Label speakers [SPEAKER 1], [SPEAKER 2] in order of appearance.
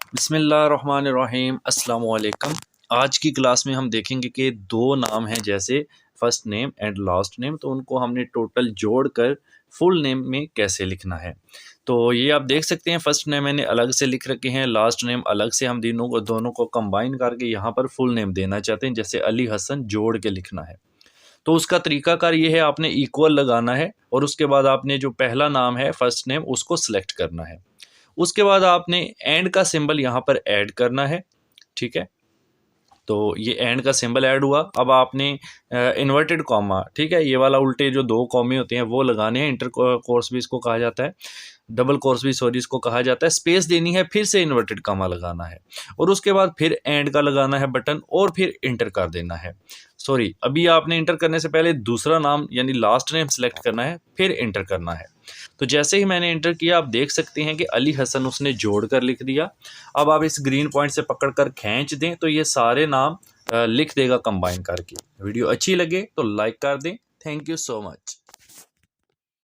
[SPEAKER 1] बिस्मिल्लाहिर्रहमानिर्रहीम अस्सलाम वालेकुम। आज की क्लास में हम देखेंगे कि दो नाम हैं जैसे first name and last name, तो उनको हमने टोटल जोड़कर फुल नेम में कैसे लिखना है। तो ये आप देख सकते हैं, फ़र्स्ट नेम मैंने अलग से लिख रखे हैं, लास्ट नेम अलग से। हम दोनों को कंबाइन करके यहाँ पर फुल नेम देना चाहते हैं, जैसे अली हसन जोड़ के लिखना है। तो उसका तरीकाकार ये है, आपने इक्वल लगाना है और उसके बाद आपने जो पहला नाम है फर्स्ट नेम उसको सिलेक्ट करना है। उसके बाद आपने एंड का सिंबल यहाँ पर ऐड करना है। ठीक है, तो ये एंड का सिंबल ऐड हुआ। अब आपने इन्वर्टेड कॉमा, ठीक है, ये वाला उल्टे जो दो कॉमे होते हैं वो लगाने हैं। इंटर कोर्स भी इसको कहा जाता है, डबल कोर्स भी सॉरी इसको कहा जाता है। स्पेस देनी है, फिर से इन्वर्टेड कॉमा लगाना है और उसके बाद फिर एंड का लगाना है बटन और फिर इंटर कर देना है। सॉरी, अभी आपने इंटर करने से पहले दूसरा नाम यानी लास्ट नेम सेलेक्ट करना है, फिर इंटर करना है। तो जैसे ही मैंने इंटर किया, आप देख सकते हैं कि अली हसन उसने जोड़ कर लिख दिया। अब आप इस ग्रीन पॉइंट से पकड़ कर खींच दें तो ये सारे नाम लिख देगा कंबाइन करके। वीडियो अच्छी लगे तो लाइक कर दें। Thank you so much.